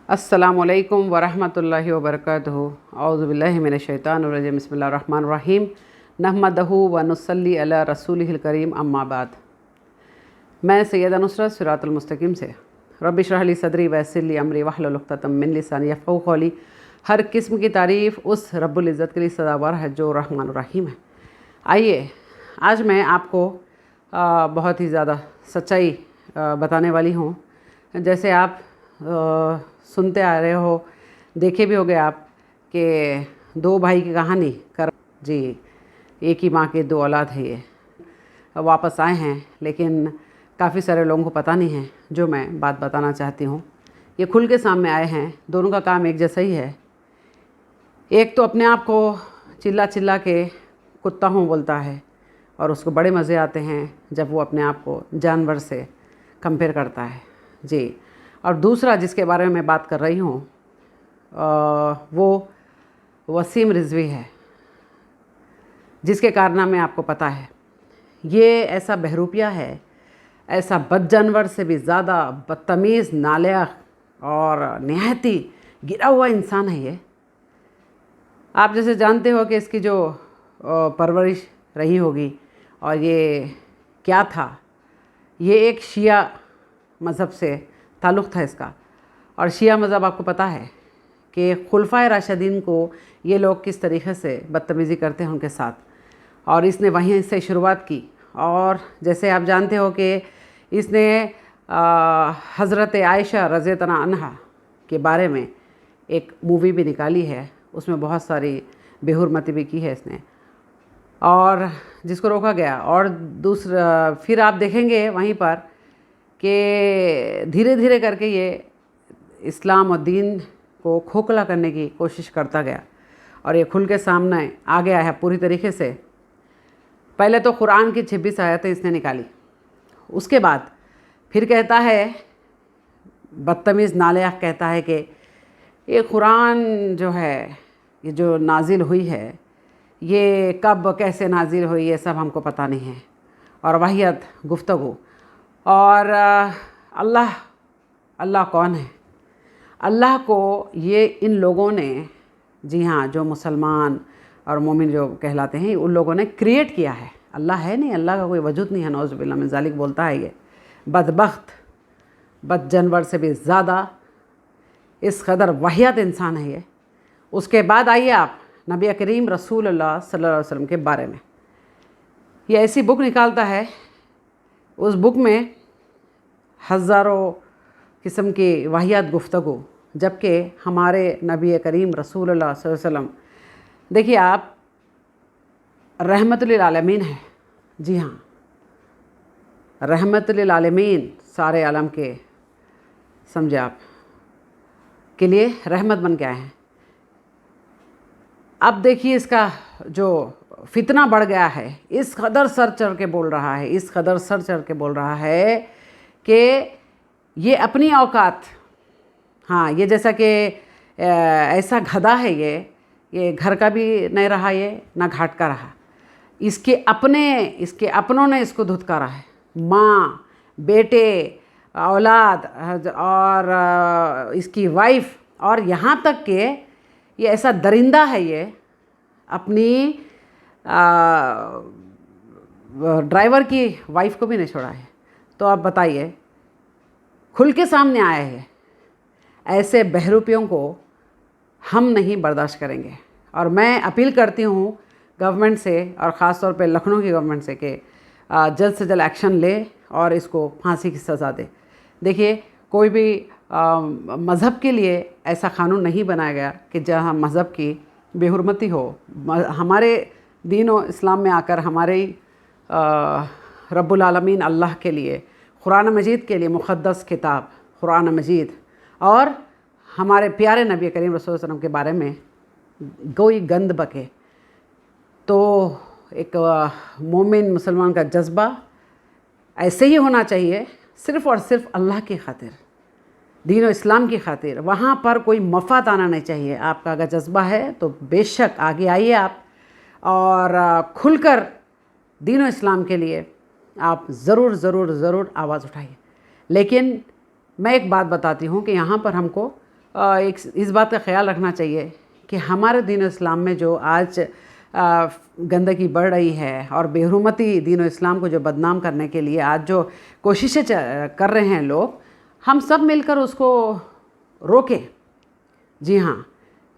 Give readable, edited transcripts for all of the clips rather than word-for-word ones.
अस्सलामुअलैकुम वरहमतुल्लाहि वबरकातुहू। औज़ु बिल्लाहि मिनश शैतानिर रजीम। बिस्मिल्लाहिर रहमानिर रहीम। नहमदहू व नुसल्ली अला रसूलिहिल करीम, अम्मा बाद। मैं सैयदा नुसरत सिरातुल मुस्तकीम से रब्बि इश्रह ली सदरी व यस्सिर ली अमरी वहलुल उक़दतम मिन लिसानी यफ़क़हू क़ौली। हर किस्म की तारीफ़ उस रब्बुल इज़्ज़त के लिए सदाबहार है जो रहमानुर रहीम है। आइए आज मैं आपको बहुत ही ज़्यादा सच्चाई बताने वाली हूँ। जैसे आप सुनते आ रहे हो, देखे भी होंगे आप कि दो भाई की कहानी कर जी, एक ही माँ के दो औलाद है। ये वापस आए हैं, लेकिन काफ़ी सारे लोगों को पता नहीं है जो मैं बात बताना चाहती हूँ। ये खुल के सामने आए हैं। दोनों का काम एक जैसा ही है। एक तो अपने आप को चिल्ला चिल्ला के कुत्ता हूँ बोलता है और उसको बड़े मज़े आते हैं जब वो अपने आप को जानवर से कंपेयर करता है जी। और दूसरा जिसके बारे में मैं बात कर रही हूँ वो वसीम रिज़वी है, जिसके कारनामे आपको पता है। ये ऐसा बहरूपिया है, ऐसा बदजानवर से भी ज़्यादा बदतमीज़, नालायक और निहायती गिरा हुआ इंसान है ये। आप जैसे जानते हो कि इसकी जो परवरिश रही होगी और ये क्या था, ये एक शिया मज़हब से ताल्लुक़ था इसका। और शिया मज़हब आपको पता है कि खुलफ़ाए राशिदीन को ये लोग किस तरीक़े से बदतमीज़ी करते हैं उनके साथ, और इसने वहीं से शुरुआत की। और जैसे आप जानते हो कि इसने हज़रत आयशा रज़ियल्लाहु अन्हा के बारे में एक मूवी भी निकाली है। उसमें बहुत सारी बेहुरमती भी की है इसने, और जिसको रोका गया। और दूसरा फिर आप देखेंगे वहीं पर कि धीरे धीरे करके ये इस्लाम और दीन को खोखला करने की कोशिश करता गया, और ये खुल के सामने आ गया है पूरी तरीके से। पहले तो कुरान की 26 आयतें इसने निकाली, उसके बाद फिर कहता है, बदतमीज़ नालायक कहता है कि ये कुरान जो है, ये जो नाजिल हुई है, ये कब कैसे नाजिल हुई ये सब हमको पता नहीं है। और वाहियत गुफ्तगू। और अल्लाह कौन है? अल्लाह को ये इन लोगों ने, जी हाँ, जो मुसलमान और मोमिन जो कहलाते हैं, उन लोगों ने क्रिएट किया है। अल्लाह है नहीं, अल्लाह का कोई वजूद नहीं है। नौज़ु बिल्लाह मिन ज़ालिक बोलता है ये बदबख्त, बद जानवर से भी ज़्यादा इस कदर वाहियत इंसान है ये। उसके बाद आइए आप नबी करीम रसूलुल्लाह सल्लल्लाहु अलैहि वसल्लम के बारे में। ये ऐसी बुक निकालता है, उस बुक में हज़ारों किस्म की वाहियात गुफ्तगू, जबकि हमारे नबी करीम रसूलुल्लाह सल्लल्लाहु अलैहि वसल्लम, देखिए आप, रहमतुल लिल आलमीन है। जी हाँ, रहमतुल लिल आलमीन, सारे आलम के, समझे आप, के लिए रहमत बन के आए हैं। अब देखिए इसका जो फितना बढ़ गया है, इस कदर सर चढ़ के बोल रहा है, इस कदर सर चढ़ के बोल रहा है कि ये अपनी औकात, हाँ, ये जैसा कि ऐसा गधा है ये घर का भी नहीं रहा, ये ना घाट का रहा। इसके अपनों ने इसको धुतकारा है। माँ, बेटे, औलाद और इसकी वाइफ, और यहाँ तक कि ये ऐसा दरिंदा है, ये अपनी ड्राइवर की वाइफ को भी नहीं छोड़ा है। तो आप बताइए, खुल के सामने आए हैं। ऐसे बहरूपियों को हम नहीं बर्दाश्त करेंगे। और मैं अपील करती हूँ गवर्नमेंट से, और ख़ास तौर पे लखनऊ की गवर्नमेंट से, कि जल्द से जल्द एक्शन ले और इसको फांसी की सज़ा दे। देखिए, कोई भी मज़हब के लिए ऐसा कानून नहीं बनाया गया कि जहाँ मज़हब की बेहुरमती हो। हमारे दीन और इस्लाम में आकर हमारे रब्बुल आलमीन अल्लाह के लिए, कुरान मजीद के लिए, मुक़द्दस किताब कुरान मजीद, और हमारे प्यारे नबी करीम रसूल सल्लल्लाहु अलैहि वसल्लम के बारे में कोई गंद बके, तो एक मोमिन मुसलमान का जज्बा ऐसे ही होना चाहिए, सिर्फ़ और सिर्फ अल्लाह की खातिर, दीन और इस्लाम की खातिर। वहाँ पर कोई मफाद आना नहीं चाहिए। आपका अगर जज्बा है तो बेशक आगे आइए आप, और खुलकर दीन और इस्लाम के लिए आप ज़रूर ज़रूर ज़रूर आवाज़ उठाइए। लेकिन मैं एक बात बताती हूँ कि यहाँ पर हमको एक इस बात का ख्याल रखना चाहिए कि हमारे दीन इस्लाम में जो आज गंदगी बढ़ रही है और बेहुरमती दीन इस्लाम को जो बदनाम करने के लिए आज जो कोशिशें कर रहे हैं लोग, हम सब मिलकर उसको रोकें। जी हाँ,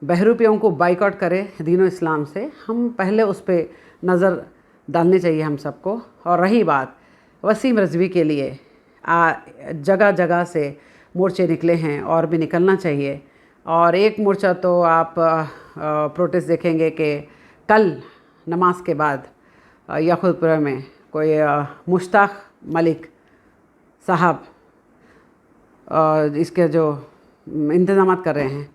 बहरूपियों को बाइकआउट करें दीन इस्लाम से। हम पहले उस पर नज़र डालनी चाहिए हम सबको। और रही बात वसीम रज़वी के लिए, जगह जगह से मोर्चे निकले हैं और भी निकलना चाहिए। और एक मोर्चा तो आप प्रोटेस्ट देखेंगे कि कल नमाज के बाद याकूतपुरा में कोई मुश्ताक मलिक साहब इसके जो इंतज़ाम कर रहे हैं।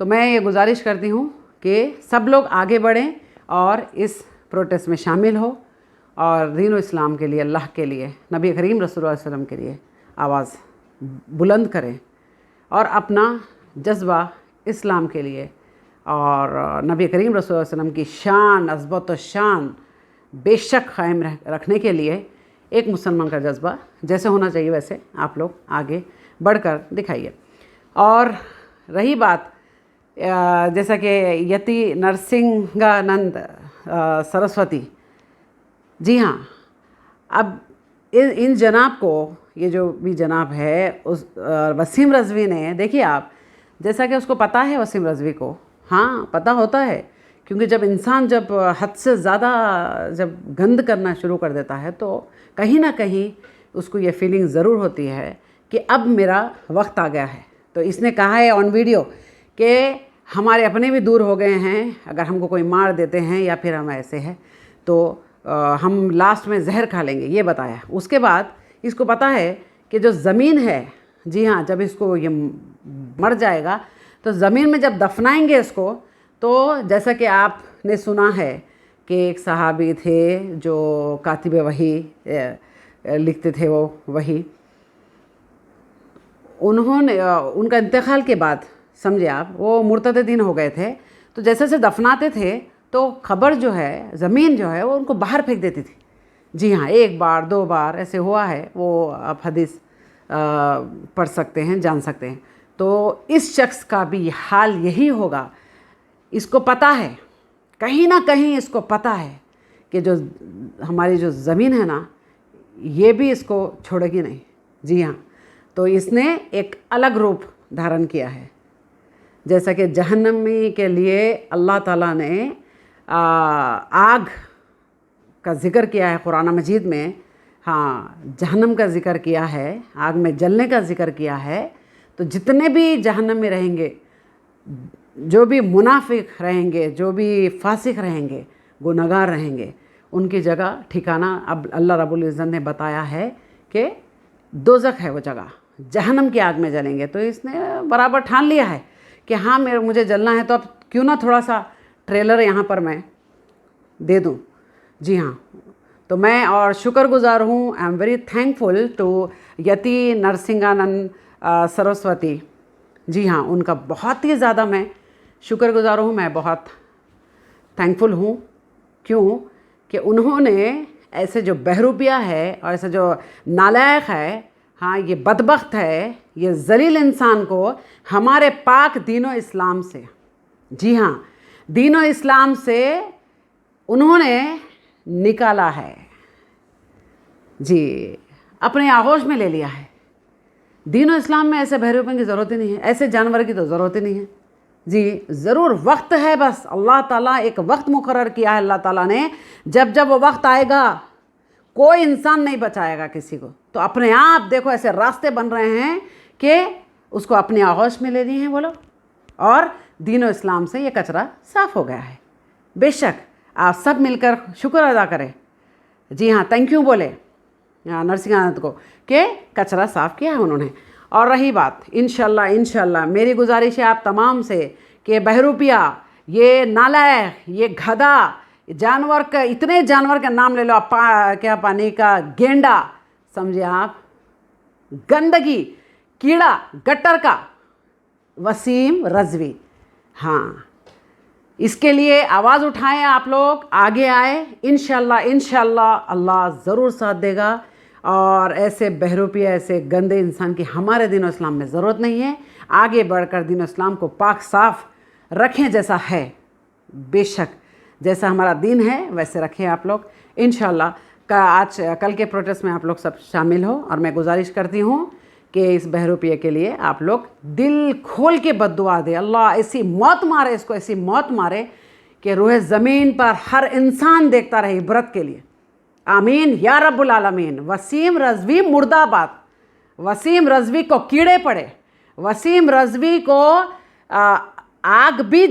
तो मैं ये गुजारिश करती हूँ कि सब लोग आगे बढ़ें और इस प्रोटेस्ट में शामिल हो और दीन इस्लाम के लिए, अल्लाह के लिए, नबी करीम रसूलुल्लाह सल्लल्लाहु अलैहि वसल्लम के लिए आवाज़ बुलंद करें और अपना जज्बा इस्लाम के लिए और नबी करीम रसूलुल्लाह सल्लल्लाहु अलैहि वसल्लम की शान, अज़मत व शान बेशक कायम रखने के लिए एक मुसलमान का जज्बा जैसे होना चाहिए वैसे आप लोग आगे बढ़कर दिखाइए। और रही बात जैसा कि यति नरसिंहानंद सरस्वती, जी हाँ, अब इन जनाब को, ये जो भी जनाब है उस वसीम रज़वी ने, देखिए आप, जैसा कि उसको पता है वसीम रज़वी को, हाँ पता होता है, क्योंकि जब इंसान जब हद से ज़्यादा जब गंद करना शुरू कर देता है तो कहीं ना कहीं उसको ये फीलिंग ज़रूर होती है कि अब मेरा वक्त आ गया है। तो इसने कहा है ऑन वीडियो कि हमारे अपने भी दूर हो गए हैं, अगर हमको कोई मार देते हैं या फिर हम ऐसे हैं तो हम लास्ट में जहर खा लेंगे, ये बताया। उसके बाद इसको पता है कि जो ज़मीन है, जी हाँ, जब इसको ये मर जाएगा तो ज़मीन में जब दफनाएंगे इसको, तो जैसा कि आपने सुना है कि एक सहाबी थे जो कातिब वही लिखते थे, वो वही, उन्होंने उनका इंतकाल के बाद समझे आप, वो मुर्तद्दीन हो गए थे। तो जैसे जैसे दफनाते थे तो खबर जो है, ज़मीन जो है, वो उनको बाहर फेंक देती थी। जी हाँ, एक बार दो बार ऐसे हुआ है, वो आप हदीस पढ़ सकते हैं, जान सकते हैं। तो इस शख्स का भी हाल यही होगा। इसको पता है, कहीं ना कहीं इसको पता है कि जो हमारी जो ज़मीन है ना, ये भी इसको छोड़ेगी नहीं। जी हाँ, तो इसने एक अलग रूप धारण किया है। जैसा कि जहन्नमी के लिए अल्लाह ताला ने आग का ज़िक्र किया है कुरान मजीद में, हाँ, जहन्नम का ज़िक्र किया है, आग में जलने का ज़िक्र किया है। तो जितने भी जहन्नम में रहेंगे, जो भी मुनाफिक रहेंगे, जो भी फासिक रहेंगे, गुनहगार रहेंगे, उनकी जगह ठिकाना अब अल्लाह रब्बुल इज़्ज़त ने बताया है कि दोज़ख है वो जगह, जहन्नम की आग में जलेंगे। तो इसने बराबर ठान लिया है कि हाँ मुझे जलना है, तो अब क्यों ना थोड़ा सा ट्रेलर यहाँ पर मैं दे दूँ। जी हाँ, तो मैं और शुक्रगुज़ार हूँ, I am very thankful to Yati Narsinghanand Saraswati. जी हाँ, उनका बहुत ही ज़्यादा मैं शुक्रगुज़ार हूँ, मैं बहुत थैंकफुल हूँ। क्यों कि उन्होंने ऐसे जो बहरूपिया है और ऐसे जो नालायक है, हाँ, ये बदबख्त है, ये ज़लील इंसान को हमारे पाक दीनो इस्लाम से, जी हाँ, दीनो इस्लाम से उन्होंने निकाला है। जी, अपने आगोश में ले लिया है। दीनो इस्लाम में ऐसे बहरूपियों की ज़रूरत ही नहीं है, ऐसे जानवर की तो ज़रूरत ही नहीं है। जी, ज़रूर वक्त है, बस अल्लाह ताला एक वक्त मुकर्रर किया है अल्लाह ताला ने, जब जब वो वक्त आएगा कोई इंसान नहीं बचाएगा किसी को। तो अपने आप देखो ऐसे रास्ते बन रहे हैं कि उसको अपने आगोश में ले लिए हैं वो लोग, और दीनो इस्लाम से ये कचरा साफ़ हो गया है। बेशक आप सब मिलकर शुक्र अदा करें। जी हाँ, थैंक यू बोले नरसिंहानंद को कि कचरा साफ़ किया है उन्होंने। और रही बात, इंशाल्लाह मेरी गुजारिश है आप तमाम से कि बहरूपिया, ये नालायक, ये गधा, जानवर का, इतने जानवर का नाम ले लो आप, क्या पानी का गेंडा, समझे आप, गंदगी, कीड़ा गट्टर का वसीम रज़वी, हाँ, इसके लिए आवाज़ उठाएं, आप लोग आगे आए। इंशाल्लाह अल्लाह ज़रूर साथ देगा। और ऐसे बहरूपिया, ऐसे गंदे इंसान की हमारे दीन और इस्लाम में ज़रूरत नहीं है। आगे बढ़कर दीन और इस्लाम को पाक साफ़ रखें जैसा है, बेशक जैसा हमारा दीन है वैसे रखें आप लोग इंशाल्लाह। कल के प्रोटेस्ट में आप लोग सब शामिल हो, और मैं गुजारिश करती हूँ कि इस बहरूपिया के लिए आप लोग दिल खोल के बद्दुआ दे, अल्लाह ऐसी मौत मारे इसको, ऐसी मौत मारे कि रूह ज़मीन पर हर इंसान देखता रहे इबरत के लिए। आमीन या रब्बुल आलमीन। वसीम रज़वी मुर्दाबाद। वसीम रज़वी को कीड़े पड़े, वसीम रज़वी को आग भी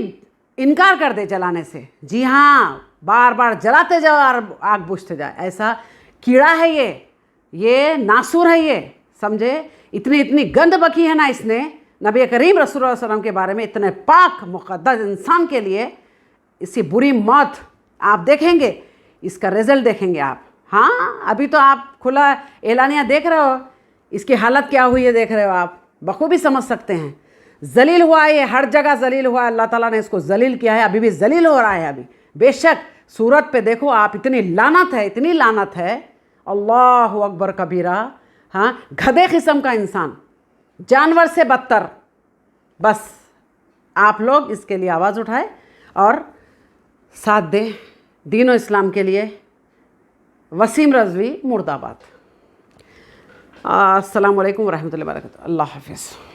इनकार कर दे जलाने से। जी हाँ, बार बार जलाते जाओ और आग बुझते जाए, ऐसा कीड़ा है ये नासूर है ये, समझे। इतनी गंद बकी है ना इसने नबी करीम रसूलुल्लाह सल्लल्लाहु अलैहि वसल्लम के बारे में, इतने पाक मुक़द्दस इंसान के लिए इसकी बुरी मौत आप देखेंगे, इसका रिज़ल्ट देखेंगे आप। हाँ, अभी तो आप खुला एलानिया देख रहे हो, इसकी हालत क्या हुई है देख रहे हो आप, बखूबी समझ सकते हैं। जलील हुआ है ये, हर जगह जलील हुआ है, अल्लाह ताला ने इसको जलील किया है, अभी भी जलील हो रहा है अभी। बेशक सूरत पे देखो आप, इतनी लानत है, इतनी लानत है, अल्लाहु अकबर कबीरा। हाँ, गधे किस्म का इंसान, जानवर से बदतर। बस आप लोग इसके लिए आवाज़ उठाए और साथ दें दीन और इस्लाम के लिए। वसीम रज़वी मुर्दाबाद। अस्सलामु अलैकुम वरहमतुल्लाहि वबरकातुहू। अल्लाह हाफ़िज़।